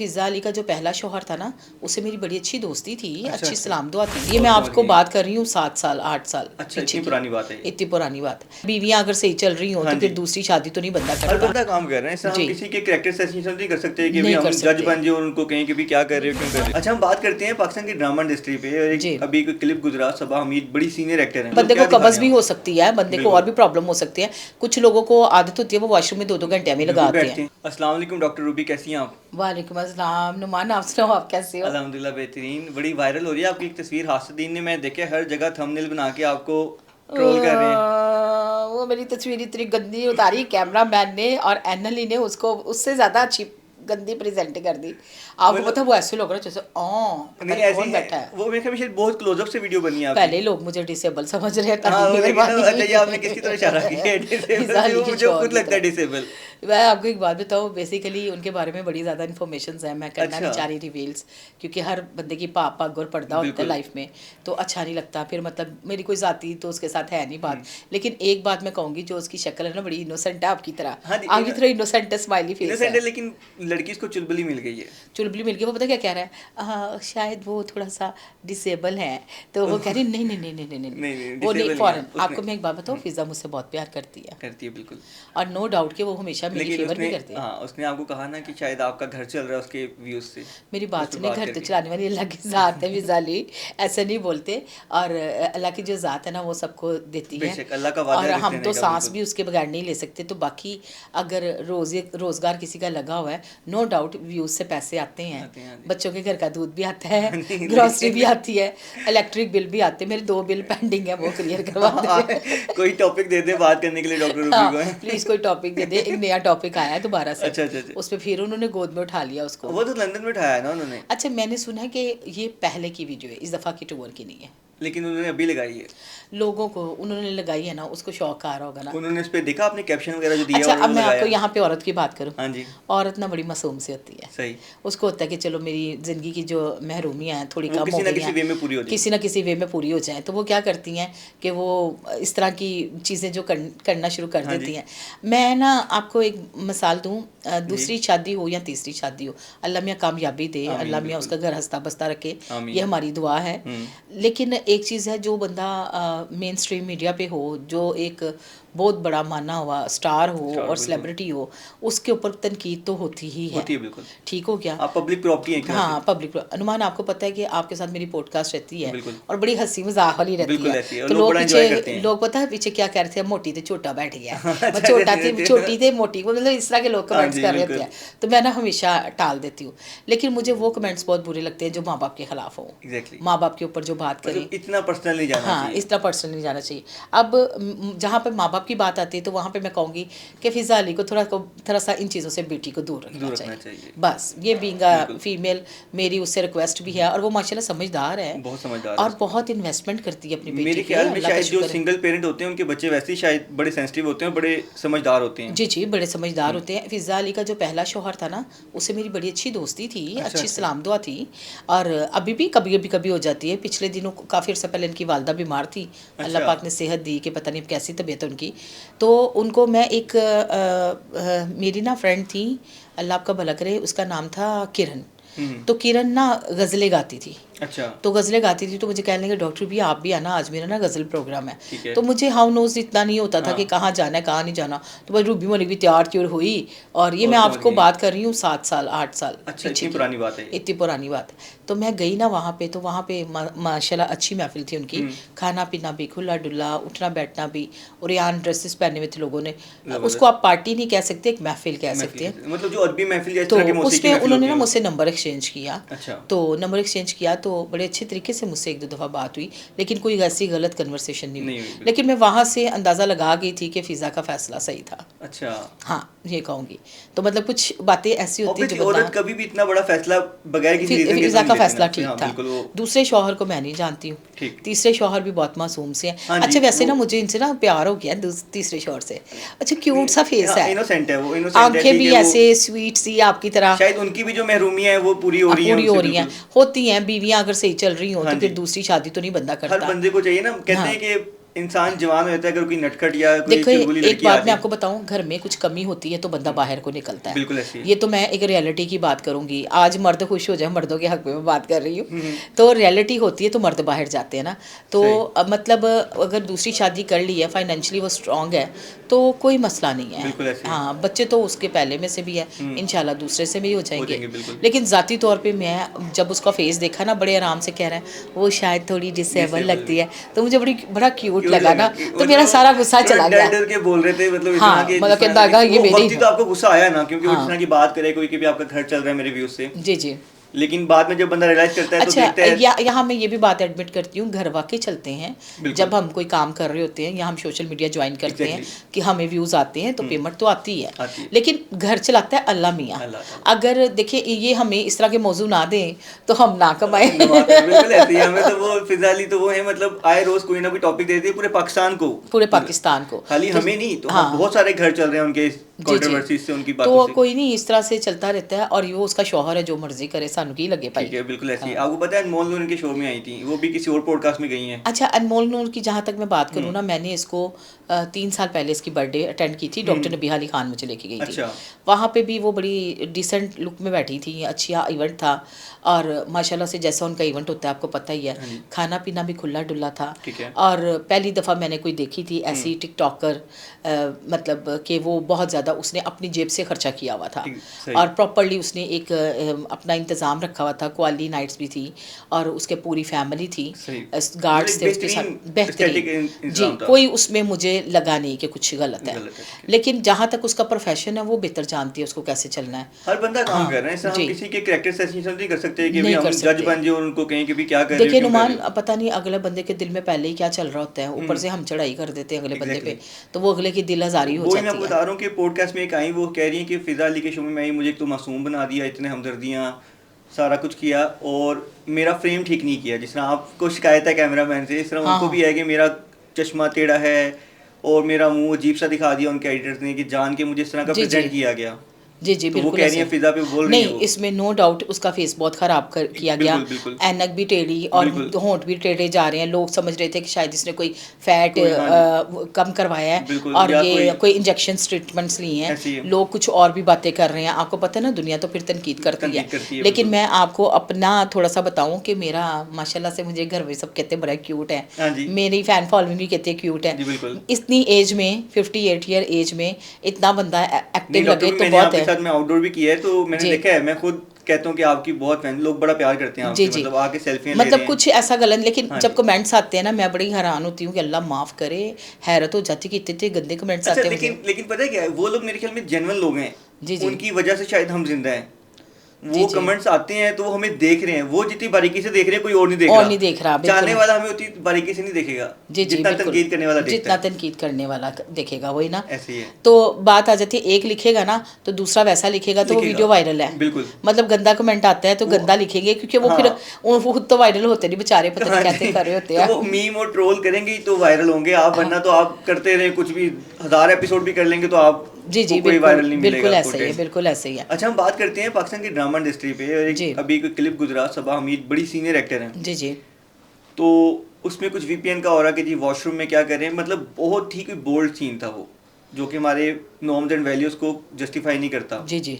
फिज़ा अली का जो पहला शौहर था ना, उससे मेरी बड़ी अच्छी दोस्ती थी, अच्छी अच्छा। सलाम दुआ थी। ये मैं आपको बात कर रही हूँ 7 साल 8 साल अच्छा, पीछे इतनी की। पुरानी बात है ये। इतनी पुरानी बात है। बीवियाँ अगर सही चल रही हो हाँ तो फिर जी। दूसरी शादी तो नहीं बंदा हर करता। बंदा काम कर रहे हैं, इससे हम जी। किसी के कैरेक्टर असैसिनेशन नहीं कर सकते कि भी नहीं हम कर जज सकते। बन जाए और उनको कहें कि भी क्या कर रहे हो, क्यों कर रहे हो। अच्छा, हम बात करते हैं पाकिस्तान की ड्रामा इंडस्ट्री पे। और जी। एक अभी कोई क्लिप गुजरा, सबा हमीद बड़ी सीनियर एक्टर हैं, बंदे को क्या दिखा कब्ज़ रहे भी हैं हो आप? सकती है, बंदे को बिल्कुल। और भी प्रॉब्लम हो सकती है। कुछ लोगों को आदत होती है वो वॉशरूम में 2-2 घंटे में बिल्कुल लगाते बैठते हैं। हैं। अस्सलाम वालेकुम डॉक्टर रूबी, कैसी हैं आप? वालेकुम अस्सलाम नुमान, आप सुनाओ, आप कैसे हो? अल्हम्दुलिल्लाह बेहतरीन। बड़ी वायरल हो रही है आपकी एक तस्वीर, हासदीन ने मैं देखे हर जगह थंबनेल बना के आपको ट्रोल कर रहे हैं। वो मेरी तस्वीर इतनी गंदी उतारी कैमरा मैन ने, और एनली ने उसको उससे ज़्यादा अच्छी गंदी प्रेजेंट कर दी। आपको पता है वो ऐसे लग रहा है जैसे पता नहीं, नहीं ऐसी कौन है बैठा है। वो, मेरे ख्याल में शायद बहुत क्लोजअप से वीडियो बनी है आपकी। पहले लोग मुझे डिसेबल समझ रहे हैं, हाँ, तारीफ वो लेकिन मेहरबानी। अच्छा, ये आपने किसकी तरह इशारा किया है? डिसेबल फिज़ा भी अली वो की मुझे शौहर खुद की लगता है तरह। डिसेबल। मैं आपको एक बात बताऊँ, बेसिकली उनके बारे में बड़ी ज़्यादा इन्फॉर्मेशंस हैं, मैं करना अच्छा। नहीं चाह रही रिवील्स, क्योंकि हर बंदे की पाप पग और पर्दा होता है बिल्कुल। लाइफ में, तो अच्छा नहीं लगता। फिर मतलब मेरी कोई ज़ाती तो उसके साथ है नहीं बात, लेकिन एक बात मैं कहूँगी, जो उसकी शक्ल है ना बड़ी इनोसेंट है आपकी तरह, हाँ जी, आपकी तरह इनोसेंट है, स्माइली फेस इनोसेंट है। है, लेकिन लड़की इसको चुलबुली मिल गई है। चुलबुली मिल गई। वो पता क्या कह रहा है, शायद वो थोड़ा सा डिसेबल है, तो वो कह रही नहीं नहीं नहीं नहीं नहीं नहीं नहीं नहीं, वो नहीं, डिसेबल नहीं है फ़ौरन। उसने। आपको मैं एक बात बताऊँ, फिज़ा मुझसे बहुत प्यार करती है, करती है बिल्कुल। और नो डाउट कि वो हमेशा मेरी लेकिन फेवर उसने, भी करती है। हाँ, उसने आपको कहा ना कि शायद आपका घर चल रहा है उसके व्यूज से, मेरी उस बात पे सुने, बात घर तो करके। चलाने वाली अल्लाह की ज़ात है फिज़ा अली, ऐसे नहीं बोलते। और अल्लाह की जो ज़ात है ना वो सबको देती है, बेशक अल्लाह का वादा और है रिस्क हम देने तो का, सांस बिल्कुल। भी उसके बगैर नहीं ले सकते। तो बाकी अगर रोज़गार किसी का लगा हुआ है, नो डाउट व्यूज़ से पैसे आते हैं, आते हैं, हाँ जी। बच्चों के घर का दूध भी आता है, नहीं, ग्रॉसरी भी लेकिन आती है, इलेक्ट्रिक बिल भी आते हैं। मेरे 2 बिल पेंडिंग है, वो क्लियर करवा हाँ, दे। कोई टॉपिक दे दे बात करने के लिए डॉक्टर रूबी हाँ, को। प्लीज़ कोई टॉपिक दे दे। एक नया टॉपिक आया है दोबारा से, अच्छा अच्छा अच्छा। उस पे फिर उन्होंने गोद में उठा लिया उसको। वो तो लंदन में उठाया है ना उन्होंने, अच्छा, मैंने सुना है कि ये पहले की वीडियो है, इस दफ़ा की टूर की नहीं है। लेकिन उन्होंने अभी लगाई है। लोगों को उन्होंने लगाई है ना, उसको शौक आ रहा होगा ना। उन्होंने उस पर देखा आपने कैप्शन वगैरह जो दिया अच्छा, और अब वो मैं आपको लगाया। यहाँ पे औरत की बात करूँ। हाँ जी। औरत ना बड़ी मासूम सी होती है। सही। उसको होता है कि चलो मेरी ज़िंदगी की जो महरूमियाँ हैं थोड़ी वो कम हो किसी ना गई किसी हैं, वे में पूरी हो जाए। किसी ना किसी वे में पूरी हो जाएँ, तो वो क्या करती हैं कि वो इस तरह की चीज़ें जो करना शुरू कर हाँ देती जी। हैं। मैं ना आपको एक मिसाल दूँ, जी। दूसरी शादी हो या तीसरी शादी हो, अल्लाह मियाँ कामयाबी दे, आमीन, अल्लाह मियाँ बिल्कुल। उसका घर हंसता बसता रखे, आमीन। ये हमारी दुआ है। लेकिन एक चीज़ है, जो बंदा मेन स्ट्रीम मीडिया पे हो, जो एक बहुत बड़ा माना हुआ स्टार हो स्टार, और बिल्कुल। सेलिब्रिटी हो, उसके ऊपर तनकीद तो होती ही है। होती है बिल्कुल। ठीक हो गया। आप पब्लिक प्रॉपर्टी हैं एक तरह हाँ, पब्लिक अनुमान, आपको पता है कि आपके साथ मेरी पॉडकास्ट रहती से। है, बिल्कुल। और बड़ी हंसी मजाक वाली रहती बिल्कुल है। ऐसी है और तो लोग लोग बड़ा एंजॉय करते पीछे, हैं। लोग पता है पीछे क्या कह रहे थे, मोटी थे छोटा बैठ गया है। मैं अच्छा, छोटा अच्छा, थी अच्छा। छोटी थे मोटी, वो मतलब इस तरह के लोग हाँ कमेंट्स जी, कर रहे बिल्कुल। होते हैं। तो मैं ना हमेशा टाल देती हूँ। लेकिन मुझे वो कमेंट्स बहुत बुरे लगते हैं जो माँ बाप के खिलाफ हो, एग्जैक्टली। माँ बाप के ऊपर जो बात करें। मतलब इतना पर्सनल नहीं जाना हाँ, चाहिए। इस तरह पर्सनल नहीं जाना चाहिए। अब जहाँ पर माँ बाप की बात आती है, तो वहाँ पे मैं कहूँगी कि फिज़ा अली को थोड़ा सा इन चीज़ों से बेटी को दूर रखना दूर रखना चाहिए। चाहिए। बस ये बीइंग बिल्कुल। फीमेल मेरी उससे रिक्वेस्ट भी है, और वो माशाल्लाह समझदार है, बहुत समझदार है। और बहुत इन्वेस्टमेंट करती है अपनी बेटी मेरे पे, ख्याल में अल्लाह का शायद जो शुक्र है। सिंगल पेरेंट होते हैं उनके बच्चे वैसे ही शायद बड़े सेंसिटिव होते हैं, बड़े समझदार होते हैं। जी जी, बड़े समझदार होते हैं। फिज़ा अली का जो पहला शौहर था ना, उससे मेरी बड़ी अच्छी दोस्ती थी, अच्छा अच्छी अच्छा। सलाम दुआ थी, और अभी भी कभी हो जाती है। पिछले दिनों काफ़ी अर्सा पहले इनकी वालदा बीमार थी, अल्लाह अच्छा। पाक ने सेहत दी कि पता नहीं अब कैसी तबीयत है उनकी। तो उनको मैं एक मेरी ना फ्रेंड थी, अल्लाह आपका भला करे, उसका नाम था किरण। तो किरण ना गज़लें गाती थी, अच्छा। तो गज़लें गाती थी, तो मुझे कहने लगे डॉक्टर भी आप भी आना, आज मेरा ना गज़ल प्रोग्राम है। ठीक है। तो मुझे हाउ नोज इतना नहीं होता था हाँ। कि कहाँ जाना है कहाँ नहीं जाना। तो भाई रूबी मलिक भी तैयार त्योर हुई, और ये और मैं पहुंच आपको गई। बात कर रही हूँ 7 साल 8 साल अच्छा, पीछे इतनी की। पुरानी बात है ये। इतनी पुरानी बात है। तो मैं गई ना वहाँ पे, तो वहाँ पे माशाल्लाह अच्छी महफिल थी उनकी, खाना पीना भी खुला डुला, उठना बैठना भी, और यान ड्रेसेस पहने हुए थे लोगों ने। उसको आप पार्टी नहीं कह सकते, एक महफिल कह सकते हैं। मतलब जो अरबी महफिल या इस तो तरह की मौसीकी उसमें महफिल उन्होंने होती ना है मुझसे नंबर एक्सचेंज किया। अच्छा। तो नंबर एक्सचेंज किया, तो बड़े अच्छे तरीके से मुझसे 1-2 दफ़ा बात हुई, लेकिन कोई ऐसी गलत कन्वर्सेशन नहीं नहीं हुई। हुई, लेकिन मैं वहाँ से अंदाज़ा लगा गई थी कि फ़िज़ा का फ़ैसला सही था। अच्छा। हाँ, ये कहूँगी। तो मतलब कुछ बातें ऐसी होती हैं ऑब्वियसली जो औरत बंदा, कभी भी इतना बड़ा फैसला बगैर किसी रीजन के तो फ़िज़ा नहीं का लेती फ़ैसला ना। ठीक हाँ था। बिल्कुल वो दूसरे शौहर को मैं नहीं जानती हूँ। ठीक। तीसरे शौहर भी बहुत मासूम से हैं। हाँ जी, अच्छा, वैसे ना वो मुझे इनसे ना प्यार हो गया तीसरे शौहर से। अच्छा, क्यूट सा फेस है, इनोसेंट है, वो इनोसेंट है, आंखें ठीक भी है वो। ऐसे स्वीट सी आपकी तरह शायद उनकी भी जो महरूमियाँ हैं वो पूरी हो रही हैं पूरी उनसे, हो रही हैं, बिल्कुल। होती हैं। बीवियाँ अगर सही चल रही हो हाँ तो जी। फिर दूसरी शादी तो नहीं बंदा हर करता। बंदे को चाहिए ना, कहते हाँ। हैं कि इंसान जवान हो जाता है अगर कोई नटखट या कोई देखो चुलबुली एक लड़की आ बात मैं जाए। आपको बताऊं, घर में कुछ कमी होती है तो बंदा बाहर को निकलता है। बिल्कुल ऐसी है। ये तो मैं एक रियलिटी की बात करूंगी, आज मर्द खुश हो जाए, मर्दों के हक में मैं बात कर रही हूँ, तो रियलिटी होती है तो मर्द बाहर जाते हैं ना। तो सही। मतलब अगर दूसरी शादी कर ली है, फाइनेंशियली वो स्ट्रांग है, तो कोई मसला नहीं है। बिल्कुल ऐसे ही है। हाँ, बच्चे तो उसके पहले में से भी है, इंशाल्लाह दूसरे से भी हो जाएंगे। बिल्कुल। लेकिन ज़ाती तौर पे मैं जब उसका फेस देखा ना, बड़े आराम से कह रहा है वो शायद थोड़ी डिसेबल Disable। लगती है, तो मुझे बड़ा क्यूट क्यों लगा ना, कि तो मेरा सारा गुस्सा चला डर गया। डर के बोल रहे थे, मतलब इस हाँ, तरह के मतलब जिस कि तरह से दागा ये वो मेरी। वक्त ही तो आपको गुस्सा आया ना, क्योंकि वो जिस हाँ। तरह की बात करे कोई कि भी आपका घर चल रहा है मेरे व्यूज से, जी जी। लेकिन बाद में जब बंदा रियलाइज करता है तो अच्छा, देखता है। यहाँ मैं ये भी बात एडमिट करती हूँ, घर वाकई चलते हैं। बिल्कुल। जब हम कोई काम कर रहे होते हैं या हम सोशल मीडिया ज्वाइन करते हैं Exactly। कि हमें व्यूज़ आते हैं तो पेमेंट तो आती है, आती है। लेकिन घर चलाता है अल्लाह मियाँ। अल्लाह ताला। अगर देखिए ये हमें इस तरह के मौजू ना दें तो हम ना कमाएं। बिल्कुल ऐसे ही है। हमें तो वो फिजाली तो वो है, मतलब आए रोज कोई ना कोई टॉपिक देती है पूरे पाकिस्तान को, पूरे पाकिस्तान को। खाली तो हमें नहीं, तो हाँ। हम बहुत सारे घर चल रहे हैं उनके जी जी। कंट्रोवर्सी से, उनकी बातों तो से। कोई नहीं, इस तरह से चलता रहता है, और ये उसका शौहर है, जो मर्जी करे, सानू की लगे ठीक है, भाई। बिल्कुल ऐसी। हाँ। आपको पता है अनमोल नूर इनके शो में आई थी, वो भी किसी और पॉडकास्ट में गई हैं। अच्छा, अनमोल नूर की जहाँ तक मैं बात करूँ ना, मैंने इसको 3 साल पहले इसकी बर्थडे अटेंड की थी, डॉक्टर नबीहा अली खान मुझे लेके गई थी। अच्छा। वहाँ पे भी वो बड़ी डिसेंट लुक में बैठी थी, अच्छा इवेंट था, और माशाल्लाह से जैसा उनका इवेंट होता है आपको पता ही है, खाना पीना भी खुला डुल्ला था। ठीक है। और पहली दफ़ा मैंने कोई देखी थी ऐसी टिकटॉकर, मतलब कि वो बहुत ज़्यादा उसने अपनी जेब से खर्चा किया हुआ था, सही। और प्रॉपरली उसने एक अपना इंतज़ाम रखा हुआ था, क्वालिटी नाइट्स भी थी, और उसके पूरी फैमिली थी, सही। गार्ड्स मतलब थे उसके साथ, aesthetic बेहतरीन जी, इंतजाम था। कोई उसमें मुझे लगा नहीं कि कुछ गलत है। गलत है, ठीक है। लेकिन जहाँ तक उसका प्रोफेशन है वो बेहतर जानती है उसको कैसे चलना है। हर बंदा काम हाँ, कर रहा है, इससे हम जी। किसी के कैरेक्टर असैसिनेशन नहीं कर सकते कि भी नहीं हम कर जज सकते। बन जाए और उनको कहें कि भी क्या कर रहे हो, देखिए क्यों कर नुमान, रहे हो। पता नहीं अगले बंदे के दिल में पहले ही क्या चल रहा होता है, ऊपर से हम चढ़ाई कर देते हैं अगले बंदे पे, तो वो अगले की दिल आज़ारी हो वो ही मैं जाती आपको है। बता रहा हूँ कि पॉडकास्ट में एक आई, वो कह रही है कि फिजा अली के शो में मुझे एक तो मासूम बना दिया, इतने हमदर्दियाँ सारा कुछ किया, और मेरा फ्रेम ठीक नहीं किया, जिस तरह आपको शिकायत है कैमरामैन से, इस तरह हाँ उनको हाँ। भी है कि मेरा चश्मा टेढ़ा है और मेरा मुंह अजीब सा दिखा दिया उनके एडिटर्स ने, कि जान के मुझे इस तरह का जी जी। प्रेजेंट किया गया। जी जी, तो वो बिल्कुल कह रही ऐसे। हैं, फिजा पे बोल रही हैं नहीं, वो। इसमें नो डाउट उसका फेस बहुत ख़राब किया गया, बिल्कुल बिल्कुल ऐनक भी टेढ़ी और बिल्कुल। होंठ भी टेढ़े जा रहे हैं, लोग समझ रहे थे कि शायद इसने कोई फैट कोई, हाँ जी। कम करवाया है, बिल्कुल, और या ये कोई इंजेक्शन ट्रीटमेंट्स ली हैं, ऐसी है। लोग कुछ और भी बातें कर रहे हैं। आपको पता है ना, दुनिया तो फिर तनकीद करती तनकीद करती है, लेकिन बिल्कुल। मैं आपको अपना थोड़ा सा बताऊं कि मेरा माशाल्लाह से, मुझे घर में सब कहते हैं बड़ा क्यूट हाँ है, जी। मेरी फ़ैन फॉलोइंग भी कहते हैं क्यूट है। जी बिल्कुल। इतनी एज में, 58 ईयर एज में इतना बंदा नहीं एक्टिव डॉक्टर, लगे भी तो मैंने बहुत आपके है। साथ में आउटडोर भी किया है, तो मैंने जी। देखा है, मैं खुद कहता हूँ कि आपकी बहुत फैन, लोग बड़ा प्यार करते हैं जी आपसे, जी। मतलब आके सेल्फियाँ ले रहे मतलब हैं। कुछ ऐसा गलत, लेकिन हाँ जब जी। कमेंट्स आते हैं ना, मैं बड़ी हैरान होती हूँ कि अल्लाह माफ़ करे, हैरत हो जाती है कि इतने गंदे कमेंट्स अच्छा, आते हैं मुझे। लेकिन पता है क्या है, वो लोग मेरे ख्याल में जेन्युइन लोग हैं, जी जी। उनकी वजह से शायद हम जिंदा हैं। जी वो जी। कमेंट्स आते हैं तो वो हमें देख रहे हैं, वो जितनी बारीकी से देख रहे हैं कोई और नहीं देख और रहा। नहीं देख रहा, चाहने बिल्कुल। वाला हमें उतनी बारीकी से नहीं देखेगा, जी जी, जितना बिल्कुल। तनकीद करने वाला देखता जितना है। तनकीद करने वाला देखेगा, वही ना। ऐसे ही है। तो बात आ जाती है, एक लिखेगा ना तो दूसरा वैसा लिखेगा, तो वो लिखेगा। वीडियो वायरल है। बिल्कुल। मतलब गंदा कमेंट आता है तो वो- गंदा लिखेंगे, क्योंकि वो फिर हाँ। वो खुद तो वायरल होते नहीं बेचारे, पता नहीं हाँ कैसे जी। कर रहे होते तो हैं। वो मीम और ट्रोल करेंगे ही तो वायरल होंगे आप, वरना तो आप करते रहे कुछ भी, 1000 एपिसोड भी कर लेंगे तो आप जी जी, कोई वायरल नहीं बिल्कुल मिलेगा ऐसे ही है, content। बिल्कुल ऐसे ही है। अच्छा, हम बात करते हैं पाकिस्तान की ड्रामा इंडस्ट्री पे, और जी। एक अभी कोई क्लिप गुजरा, सबा हमीद बड़ी सीनियर एक्टर हैं, जी जी। तो उसमें कुछ वीपीएन का हो रहा कि जी वॉशरूम में क्या कर रहे हैं, मतलब बहुत ही कोई बोल्ड सीन था वो, जो कि हमारे नॉर्म्स एंड वैल्यूज़ को जस्टिफाई नहीं करता। जी जी।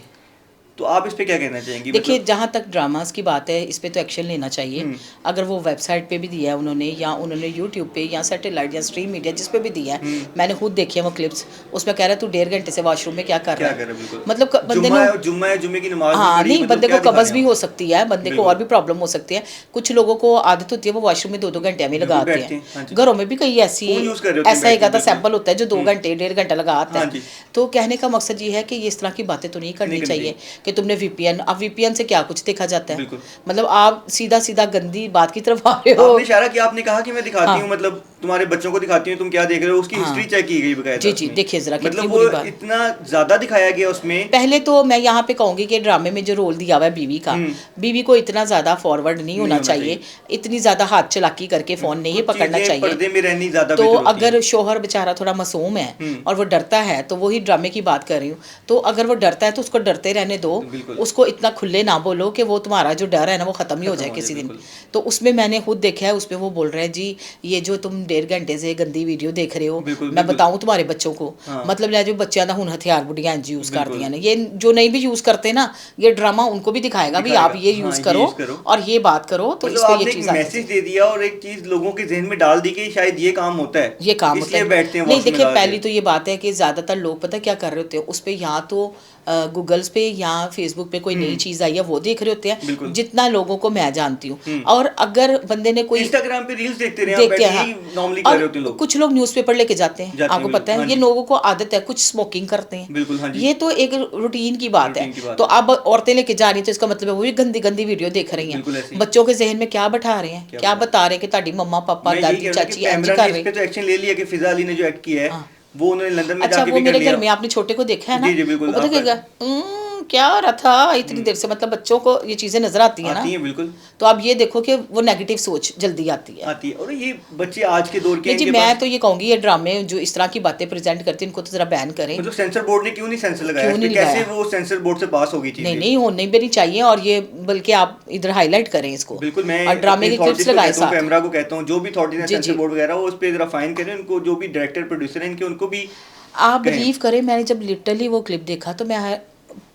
तो आप इस पे क्या कहना चाहेंगी? देखिए, मतलब जहाँ तक ड्रामास की बात है, इस पे तो एक्शन लेना चाहिए। अगर वो वेबसाइट पे भी दिया है उन्होंने, या उन्होंने यूट्यूब पे या सैटेलाइट या स्ट्रीम मीडिया जिस पे भी दिया है, मैंने खुद देखी है वो क्लिप्स, उसमें कह रहा है तू 1.5 घंटे से वॉशरूम में क्या कर क्या रहा कर रहे है। हैं, बिल्कुल। मतलब बंदे जुम्मा ने, है, जुम्मा है, जुम्मे की नमाज नहीं हाँ पढ़ी, नहीं, मतलब बंदे क्या को दिखा कब्ज़ रहे भी हैं हो आप? सकती है, बंदे को बिल्कुल। और भी प्रॉब्लम हो सकती है। कुछ लोगों को आदत होती है वो वॉशरूम में 2-2 घंटे में बिल्कुल, लगाते बैठते हैं, हाँ हैं। जी। घरों में भी कई ऐसी, फ़ोन यूज़ कर रहे होते हैं ऐसा एक बैठ के, आधा बिल्कुल। सैंपल होता है जो 2 घंटे 1.5 घंटा लगाता हाँ है। जी। तो कहने का मकसद ये है कि ये इस तरह की बातें तो नहीं करनी करनी चाहिए कि तुमने वीपीएन, अब वीपीएन से क्या कुछ देखा जाता है। बिल्कुल। मतलब आप सीधा सीधा गंदी बात की तरफ आ रहे हो। आपने इशारा किया, आपने कहा कि मैं दिखाती हूँ, हाँ। मतलब तुम्हारे बच्चों को दिखाती हूँ तुम क्या देख रहे हो, उसकी हिस्ट्री हाँ। चेक की गई बकायदा जी जी, उसमें। देखिए ज़रा कितनी मतलब बुरी वो बात। इतना ज्यादा दिखाया गया उसमें। पहले तो मैं यहाँ पे कहूँगी कि ड्रामे में जो रोल दिया हुआ है बीवी का, बीवी को इतना ज़्यादा फॉरवर्ड नहीं होना चाहिए, इतनी ज़्यादा हाथ चलाकी करके फ़ोन नहीं कुछ पकड़ना चीज़ें चाहिए। पर्दे में रहनी ज्यादा तो बेहतर होती अगर हैं। शोहर बेचारा थोड़ा मासूम है और वो डरता है, तो वही ड्रामे की बात कर रही हूँ, तो अगर वो डरता है तो उसको डरते रहने दो, बिल्कुल। उसको इतना खुले ना बोलो कि वो तुम्हारा जो डर है ना वो ख़त्म ही हो खत्म जाए हो जाए, किसी दिन। बिल्कुल। तो उसमें मैंने खुद देखा है, उसमें वो बोल रहे हैं जी ये जो तुम 1.5 घंटे से गंदी वीडियो देख रहे हो, बिल्कुल, मैं बिल्कुल। बताऊं तुम्हारे बच्चों को, हाँ। मतलब ले जो बच्चों का हुन हथियार बुढ़िया इंज यूज कर बिल्कुल। दिया ने, ये जो नहीं भी यूज करते ना, ये ड्रामा उनको भी दिखाएगा भी आप ये हाँ, यूज ये करो यूज करो। और ये बात करो, तो मतलब इस पे आपने ये एक चीज आती मैसेज है। दे दिया और एक चीज लोगों के जहन में डाल दी कि शायद ये काम होता है, ये काम होता इसलिए है। बैठते हैं नहीं वॉशरूम में देखिए, लगा पहली के। तो ये बात है कि ज़्यादातर लोग पता है क्या कर रहे होते हैं, उस पर या तो गूगल्स पे या फेसबुक पे कोई नई चीज़ आई है वो देख रहे होते हैं, बिल्कुल। जितना लोगों को मैं जानती हूँ। और अगर बंदे ने कोई इंस्टाग्राम पे रील्स देखते रहे आप देखते बैठे, हैं, यही हाँ। नॉर्मली कर और रहे होते हैं लोग। कुछ लोग न्यूज़पेपर लेके जाते हैं, जाते हैं, आपको बिल्कुल, पता है, हाँ ये जी। लोगों को आदत है, कुछ स्मोकिंग करते हैं, बिल्कुल, हाँ जी। ये तो एक रूटीन की बात है। रूटीन की बात तो है। अब औरतें लेके जा रही हैं, तो इसका मतलब है वो भी गंदी गंदी वीडियो देख रही बिल्कुल हैं। ऐसे ही। बच्चों के जहन में क्या बैठा रहे हैं, क्या बता बता रहे हैं कि ताड़ी मम्मा पापा मैं यही दादी कह रहा था कि चाची इंज पैमरा कर ने इस रही। पे तो एक्शन ले लिया कि फिजा अली ने जो एक्ट किया है हाँ। वो उन्होंने लंदन में अच्छा, जाके वो भी कर मेरे लिया। घर में आपने छोटे को देखा है ना, जी, जी, बिल्कुल, वो पता आपका- क्या क्या हो रहा था इतनी देर से, मतलब बच्चों को ये चीज़ें नजर आती है ना, आती है बिल्कुल, तो आप ये देखो कि वो नेगेटिव सोच जल्दी आती है। आती है। और ये बच्चे आज के दौर के नहीं हैं, जी, इनके मैं पास तो ये कहूँगी ये ड्रामे जो इस तरह की बातें प्रेजेंट करते हैं इनको तो ज़रा बैन करें। मतलब सेंसर बोर्ड ने क्यों नहीं सेंसर लगाया क्यों इस पे? नहीं कैसे लगाया? वो सेंसर बोर्ड से पास होगी चीजें? नहीं नहीं, होनी भी नहीं चाहिए, और ये बल्कि आप इधर हाईलाइट करें इसको, बिल्कुल, मैं और ड्रामे की अथॉरिटीज क्लिप्स को लगाए कहता हूँ, साथ। कैमरा को कहता हूँ, जो भी अथॉरिटीज है जी, सेंसर जी। बोर्ड वगैरह, वो उस पे जरा फाइन करें उनको, जो भी डायरेक्टर प्रोड्यूसर हैं इनके, उनको भी आप कहें। बिलीव करें, मैंने जब लिटरली वो क्लिप देखा तो मैं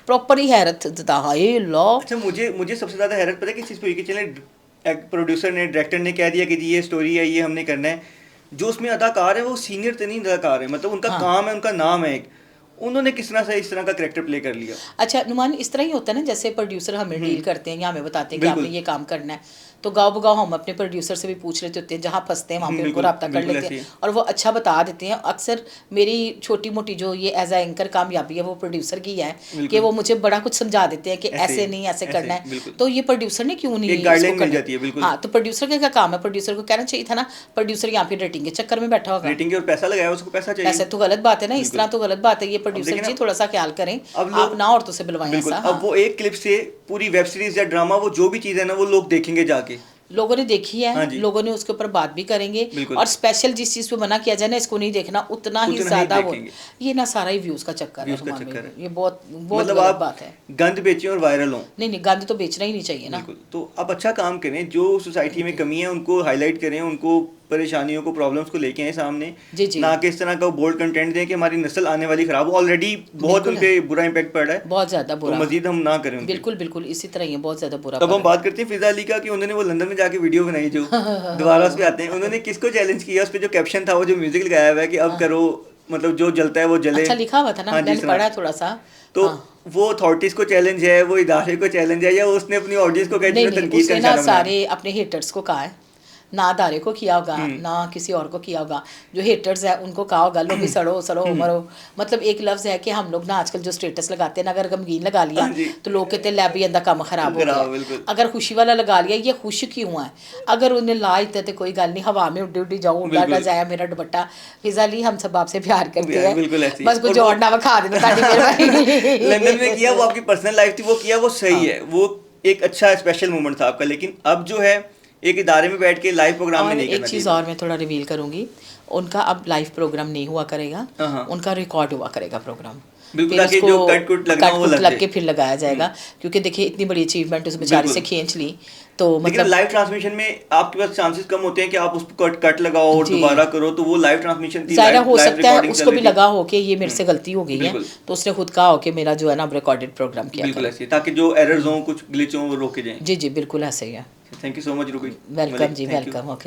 प्रॉपर ही हैरत जता, हाय लॉ। अच्छा, मुझे मुझे सबसे ज्यादा हैरत पता है किस चीज़ पे हुई कि चले प्रोड्यूसर ने, डायरेक्टर ने कह दिया कि जी ये स्टोरी है, ये हमने करना है। जो उसमें अदाकार है वो सीनियर तरीन अदाकार है, मतलब उनका हाँ। काम है, उनका नाम है एक, उन्होंने किस तरह से इस तरह का कैरेक्टर प्ले कर लिया। अच्छा नुमान, इस तरह ही होता है ना, जैसे प्रोड्यूसर हमें डील करते हैं या हमें बताते हैं कि बिल्कुल। आपने ये काम करना है, तो गाँव बगाव हम अपने प्रोड्यूसर से भी पूछ लेते होते हैं, जहाँ फंसते हैं वहाँ पे उनको बिल्कुल, रब्ता कर बिल्कुल लेते ऐसे हैं ही। और वो अच्छा बता देते हैं। अक्सर मेरी छोटी मोटी जो ये एज आ एंकर कामयाबी है वो प्रोड्यूसर की है कि बिल्कुल। वो मुझे बड़ा कुछ समझा देते हैं कि ऐसे ऐसे ही, नहीं ऐसे ऐसे करना ही, है, बिल्कुल। तो ये प्रोड्यूसर ने क्यों नहीं एक guideline इसको मिल करना? जाती है, बिल्कुल। हाँ, तो प्रोड्यूसर का क्या काम है? प्रोड्यूसर को कहना चाहिए था ना, प्रोड्यूसर यहाँ पे रेटिंग के चक्कर में बैठा होगा। रेटिंग के और पैसा लगाया, उसको पैसा चाहिए। ऐसे तो गलत बात है ना, इस बिल्कुल। तरह तो गलत बात है। ये प्रोड्यूसर देखिए जी ना, थोड़ा सा ख्याल करें, अब लोग- आप ना औरतों से बुलवाएं बिल्कुल, ऐसा। अब हाँ। वो एक क्लिप से पूरी वेब सीरीज या ड्रामा, वो जो भी चीज़ है ना, वो लोग देखेंगे जाके। लोगों ने देखी हाँ है, जी। लोगों ने उसके ऊपर बात भी करेंगे, बिल्कुल। और स्पेशल जिस चीज़ पे मना किया जाए ना इसको नहीं देखना, उतना ही उतना ही ज़्यादा वो, देखेंगे। ये ना सारा ही व्यूज़ का चक्कर है व्यूज का हमारे चक्कर में। है। ये बहुत बहुत मतलब गलत आप बात है। गंद बेचें और वायरल हों। नहीं नहीं, गंद तो बेचना ही नहीं चाहिए ना। बिल्कुल, तो आप अच्छा काम करें, जो सोसाइटी में कमी है उनको हाईलाइट करें, उनको परेशानियों को, प्रॉब्लम्स को लेके आए सामने, जी, जी। ना कि इस तरह का बोल्ड कंटेंट दें कि हमारी नस्ल आने वाली खराब हो। ऑलरेडी बहुत बिल्कुल उन पे बुरा इम्पैक्ट पड़ रहा है, बहुत ज़्यादा तो बुरा। मजीद हम ना करें उनके। बिल्कुल बिल्कुल, इसी तरह ही है, बहुत ज़्यादा बुरा तब पड़ हम रहा है। बात करते हैं फिजा अली का कि उन्होंने वो लंदन में जाके वीडियो बनाई, जो दोबारा उस पे आते हैं, उन्होंने किसको चैलेंज किया? उस पे जो कैप्शन था, वो जो म्यूजिक लगाया हुआ है कि अब करो, मतलब जो जलता है वो जले। अच्छा लिखा हुआ था ना, हाँ जी, मैंने सुना। पढ़ा है थोड़ा सा। तो हाँ। वो अथॉरिटीज को चैलेंज है, वो इदारे को चैलेंज है, या उसने अपनी ऑडियंस को कहा नहीं जिन्होंने नहीं, तनकीद का उसने ना निशाना बनाया? सारे अपने हेटर्स को कहा है, ना दारे को किया होगा ना किसी और को किया होगा, जो हेटर्स है उनको कहा होगा लो भी सड़ो सड़ो मरो। मतलब एक लफ्ज़ है कि हम लोग ना आजकल जो स्टेटस लगाते हैं ना, अगर गमगीन लगा लिया हाँ जी। तो लोग कहते हैं लै भी अंदा काम खराब हो खराब, गया। बिल्कुल। अगर खुशी वाला लगा लिया, ये खुश क्यों है? अगर उन्हें लाइट है तो कोई गल नहीं, हवा में उड्डी उड्डी जाऊँ, उड़ा बिल्कुल। जाए मेरा दुपट्टा। फिजा अली, हम सब आपसे प्यार करते बिल्कुल, हैं, बिल्कुल ऐसे ही। बस कुछ और वो- और ना बखा देना ताकि मेरे लंदन में किया, वो आपकी पर्सनल लाइफ थी, वो किया, वो सही है, वो एक अच्छा स्पेशल मोमेंट था आपका। लेकिन अब जो है एक इदारे में बैठ के लाइव प्रोग्राम में और नहीं एक करना चीज़ चाहिए। और मैं थोड़ा रिवील करूंगी, उनका अब लाइव प्रोग्राम नहीं हुआ करेगा, हाँ। उनका रिकॉर्ड हुआ करेगा प्रोग्राम। बिल्कुल, फिर ताकि उसको जो कट-कुट लगना हो, वो लग लग जाए। के फिर लगाया जाएगा, क्योंकि देखिए इतनी बड़ी अचीवमेंट उस बेचारे से बिल्कुल। खींच ली, तो लेकिन मतलब लाइव ट्रांसमिशन में आपके पास चांसेस कम होते हैं कि आप उसको कट लगाओ और जी। दोबारा करो, तो वो लाइव ट्रांसमिशन थी, ज़ाहिर हो लाइव सकता है रिकॉर्डिंग उसको चल भी रही थी। लगा हो कि ये मेरे से गलती हो गई है, बिल्कुल। तो उसने खुद कहा हो कि मेरा जो है ना रिकॉर्डेड प्रोग्राम किया बिल्कुल करें। ऐसे ही, ताकि जो एरर्स हों, कुछ ग्लिच हों, वो रोके जाएं। जी जी बिल्कुल ऐसे ही है। Thank you so much Ruby. Welcome ji, Thank you. Welcome, okay.